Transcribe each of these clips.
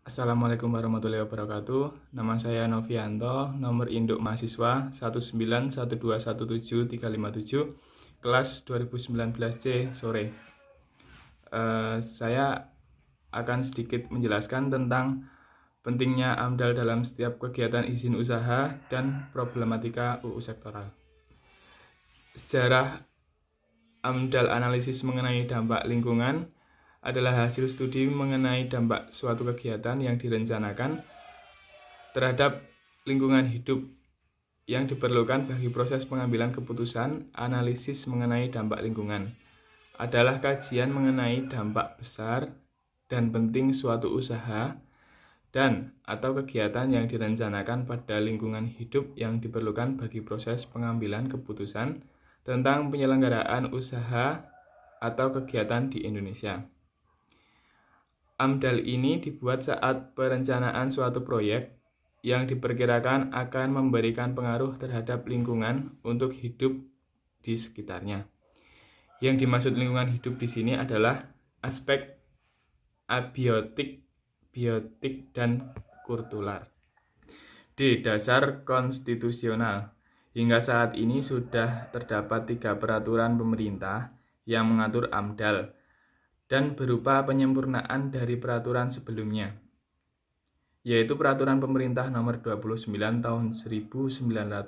Assalamualaikum warahmatullahi wabarakatuh. Nama saya Novianto, nomor induk mahasiswa 191217357, kelas 2019C sore. Saya akan sedikit menjelaskan tentang pentingnya AMDAL dalam setiap kegiatan izin usaha dan problematika UU sektoral. Sejarah AMDAL analisis mengenai dampak lingkungan adalah hasil studi mengenai dampak suatu kegiatan yang direncanakan terhadap lingkungan hidup yang diperlukan bagi proses pengambilan keputusan. Analisis mengenai dampak lingkungan adalah kajian mengenai dampak besar dan penting suatu usaha dan atau kegiatan yang direncanakan pada lingkungan hidup yang diperlukan bagi proses pengambilan keputusan tentang penyelenggaraan usaha atau kegiatan di Indonesia. AMDAL ini dibuat saat perencanaan suatu proyek yang diperkirakan akan memberikan pengaruh terhadap lingkungan untuk hidup di sekitarnya. Yang dimaksud lingkungan hidup di sini adalah aspek abiotik, biotik, dan kultural. D. Dasar konstitusional. Hingga saat ini sudah terdapat 3 peraturan pemerintah yang mengatur AMDAL dan berupa penyempurnaan dari peraturan sebelumnya, yaitu Peraturan Pemerintah Nomor 29 Tahun 1986,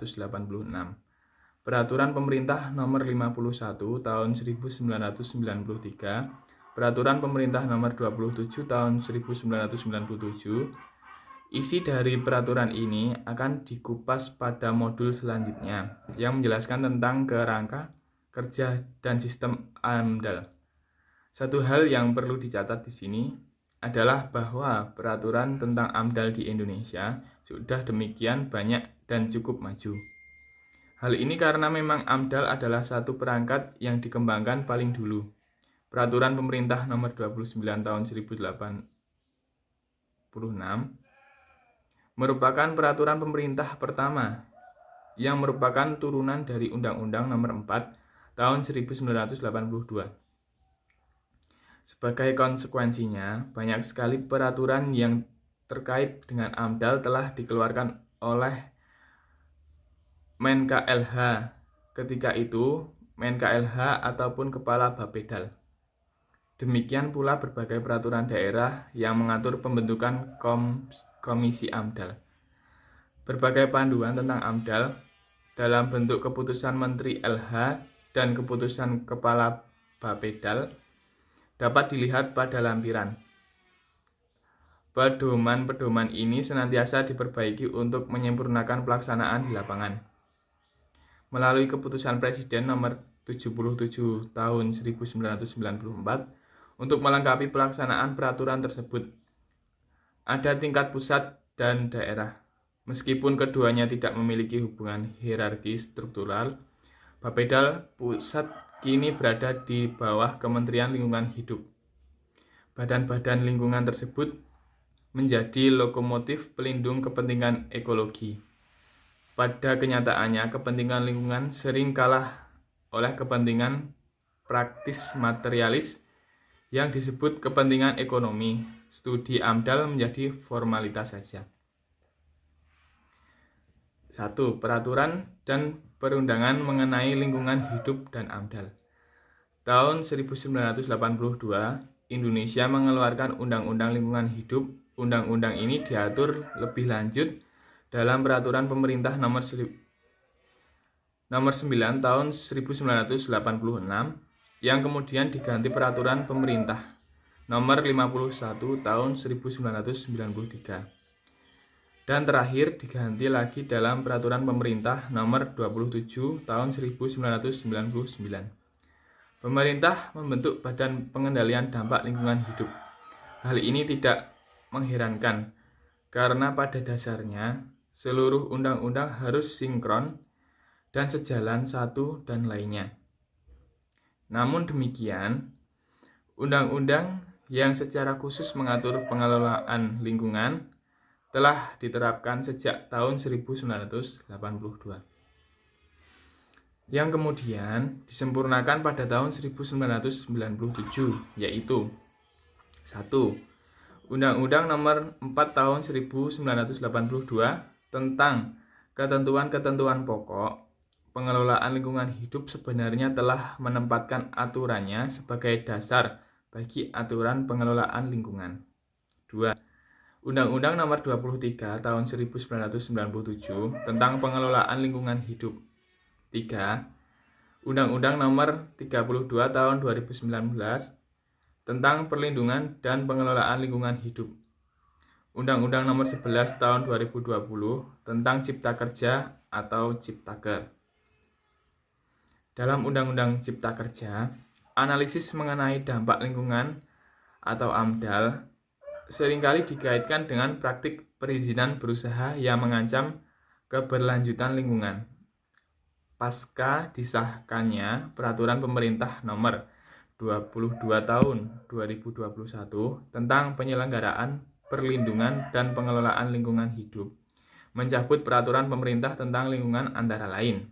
Peraturan Pemerintah Nomor 51 Tahun 1993, Peraturan Pemerintah Nomor 27 Tahun 1997. Isi dari peraturan ini akan dikupas pada modul selanjutnya yang menjelaskan tentang kerangka kerja dan sistem AMDAL. Satu hal yang perlu dicatat di sini adalah bahwa peraturan tentang AMDAL di Indonesia sudah demikian banyak dan cukup maju. Hal ini karena memang AMDAL adalah satu perangkat yang dikembangkan paling dulu. Peraturan Pemerintah Nomor 29 Tahun 1086 merupakan peraturan pemerintah pertama yang merupakan turunan dari Undang-Undang Nomor 4 Tahun 1982. Sebagai konsekuensinya, banyak sekali peraturan yang terkait dengan AMDAL telah dikeluarkan oleh Menk.LH ketika itu, Menk.LH ataupun Kepala Bapedal. Demikian pula berbagai peraturan daerah yang mengatur pembentukan komisi AMDAL. Berbagai panduan tentang AMDAL dalam bentuk keputusan Menteri LH dan keputusan Kepala Bapedal dapat dilihat pada lampiran. Pedoman-pedoman ini senantiasa diperbaiki untuk menyempurnakan pelaksanaan di lapangan. Melalui keputusan Presiden Nomor 77 Tahun 1994 untuk melengkapi pelaksanaan peraturan tersebut, ada tingkat pusat dan daerah. Meskipun keduanya tidak memiliki hubungan hierarki struktural, Bapedal pusat kini berada di bawah Kementerian Lingkungan Hidup. Badan-badan lingkungan tersebut menjadi lokomotif pelindung kepentingan ekologi. Pada kenyataannya, kepentingan lingkungan sering kalah oleh kepentingan praktis materialis yang disebut kepentingan ekonomi. Studi AMDAL menjadi formalitas saja. 1. Peraturan dan perundangan mengenai lingkungan hidup dan AMDAL. Tahun 1982, Indonesia mengeluarkan Undang-Undang Lingkungan Hidup. Undang-undang ini diatur lebih lanjut dalam Peraturan Pemerintah Nomor 9 Tahun 1986 yang kemudian diganti Peraturan Pemerintah Nomor 51 Tahun 1993. Dan terakhir diganti lagi dalam Peraturan Pemerintah Nomor 27 Tahun 1999. Pemerintah membentuk Badan Pengendalian Dampak Lingkungan Hidup. Hal ini tidak mengherankan, karena pada dasarnya seluruh undang-undang harus sinkron dan sejalan satu dan lainnya. Namun demikian, undang-undang yang secara khusus mengatur pengelolaan lingkungan telah diterapkan sejak tahun 1982. Yang kemudian disempurnakan pada tahun 1997, yaitu 1. Undang-Undang Nomor 4 Tahun 1982 tentang ketentuan-ketentuan pokok pengelolaan lingkungan hidup sebenarnya telah menempatkan aturannya sebagai dasar bagi aturan pengelolaan lingkungan. 2. Undang-Undang Nomor 23 Tahun 1997 tentang pengelolaan lingkungan hidup. 3. Undang-Undang Nomor 32 Tahun 2019 tentang perlindungan dan pengelolaan lingkungan hidup. Undang-Undang Nomor 11 Tahun 2020 tentang Cipta Kerja atau Ciptaker. Dalam Undang-Undang Cipta Kerja, analisis mengenai dampak lingkungan atau AMDAL seringkali dikaitkan dengan praktik perizinan berusaha yang mengancam keberlanjutan lingkungan. Pasca disahkannya Peraturan Pemerintah Nomor 22 Tahun 2021 tentang penyelenggaraan perlindungan dan pengelolaan lingkungan hidup, mencabut peraturan pemerintah tentang lingkungan antara lain.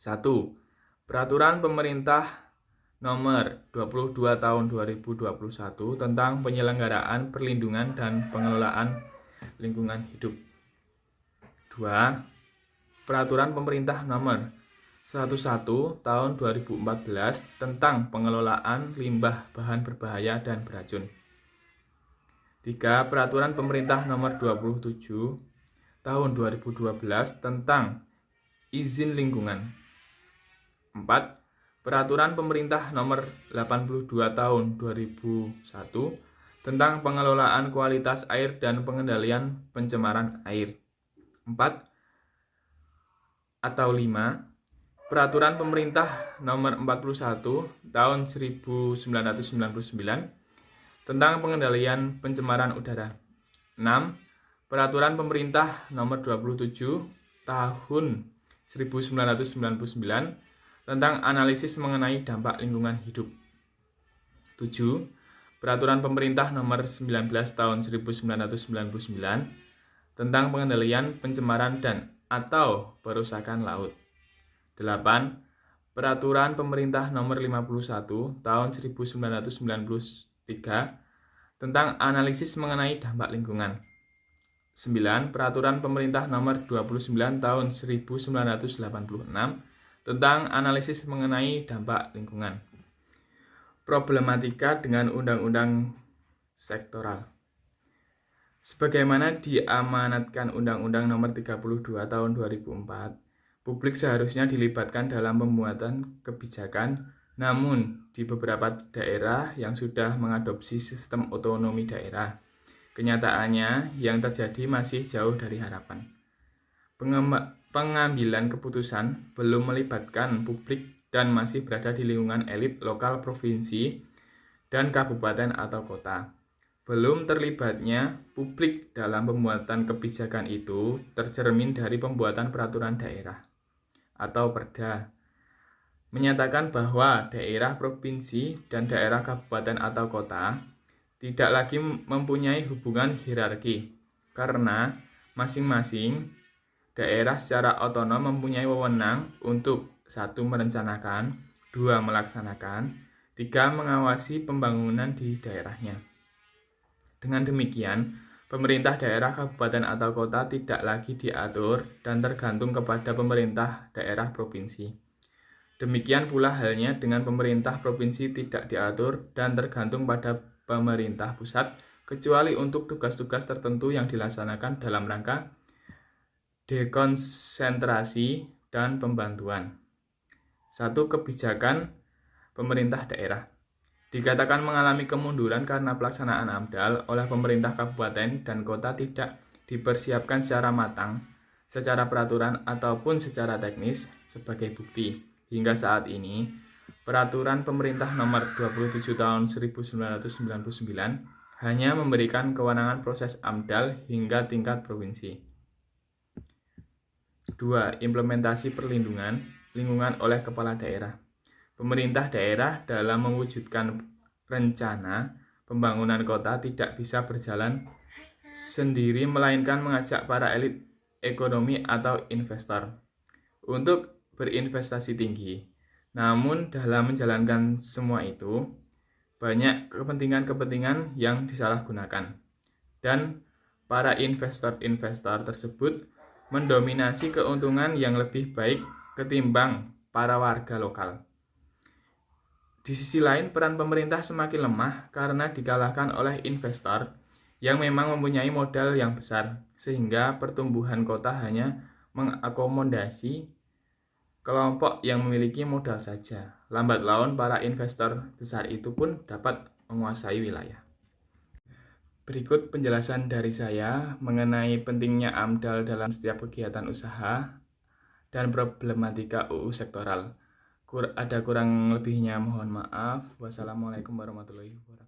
1. Peraturan Pemerintah Nomor 22 Tahun 2021 tentang penyelenggaraan perlindungan dan pengelolaan lingkungan hidup. 2. Peraturan Pemerintah Nomor 101 Tahun 2014 tentang pengelolaan limbah bahan berbahaya dan beracun. 3. Peraturan Pemerintah Nomor 27 Tahun 2012 tentang izin lingkungan. 4. Peraturan Pemerintah Nomor 82 Tahun 2001 tentang pengelolaan kualitas air dan pengendalian pencemaran air. 4. Atau 5. Peraturan Pemerintah Nomor 41 Tahun 1999 tentang pengendalian pencemaran udara. 6. Peraturan Pemerintah Nomor 27 Tahun 1999 tentang analisis mengenai dampak lingkungan hidup. 7. Peraturan Pemerintah Nomor 19 Tahun 1999 tentang pengendalian pencemaran dan atau perusakan laut. 8. Peraturan Pemerintah Nomor 51 Tahun 1993 tentang analisis mengenai dampak lingkungan. 9. Peraturan Pemerintah Nomor 29 Tahun 1986 tentang analisis mengenai dampak lingkungan. Problematika dengan undang-undang sektoral. Sebagaimana diamanatkan Undang-Undang Nomor 32 Tahun 2004, publik seharusnya dilibatkan dalam pembuatan kebijakan, namun di beberapa daerah yang sudah mengadopsi sistem otonomi daerah, kenyataannya yang terjadi masih jauh dari harapan. Pengambilan keputusan belum melibatkan publik dan masih berada di lingkungan elit lokal provinsi dan kabupaten atau kota. Belum terlibatnya publik dalam pembuatan kebijakan itu tercermin dari pembuatan peraturan daerah atau Perda, menyatakan bahwa daerah provinsi dan daerah kabupaten atau kota tidak lagi mempunyai hubungan hierarki karena masing-masing daerah secara otonom mempunyai wewenang untuk 1. Merencanakan, 2. Melaksanakan, 3. Mengawasi pembangunan di daerahnya. Dengan demikian, pemerintah daerah, kabupaten atau kota tidak lagi diatur dan tergantung kepada pemerintah daerah provinsi. Demikian pula halnya dengan pemerintah provinsi tidak diatur dan tergantung pada pemerintah pusat, kecuali untuk tugas-tugas tertentu yang dilaksanakan dalam rangka dekonsentrasi dan pembantuan. 1. Kebijakan pemerintah daerah dikatakan mengalami kemunduran karena pelaksanaan AMDAL oleh pemerintah kabupaten dan kota tidak dipersiapkan secara matang, secara peraturan ataupun secara teknis. Sebagai bukti, hingga saat ini, Peraturan Pemerintah Nomor 27 Tahun 1999 hanya memberikan kewenangan proses AMDAL hingga tingkat provinsi. 2. Implementasi perlindungan lingkungan oleh kepala daerah. Pemerintah daerah dalam mewujudkan rencana pembangunan kota tidak bisa berjalan sendiri melainkan mengajak para elit ekonomi atau investor untuk berinvestasi tinggi. Namun dalam menjalankan semua itu, banyak kepentingan-kepentingan yang disalahgunakan, dan para investor-investor tersebut mendominasi keuntungan yang lebih baik ketimbang para warga lokal. Di sisi lain, peran pemerintah semakin lemah karena dikalahkan oleh investor yang memang mempunyai modal yang besar, sehingga pertumbuhan kota hanya mengakomodasi kelompok yang memiliki modal saja. Lambat laun, para investor besar itu pun dapat menguasai wilayah. Berikut penjelasan dari saya mengenai pentingnya AMDAL dalam setiap kegiatan usaha dan problematika UU sektoral. Ada kurang lebihnya mohon maaf. Wassalamualaikum warahmatullahi wabarakatuh.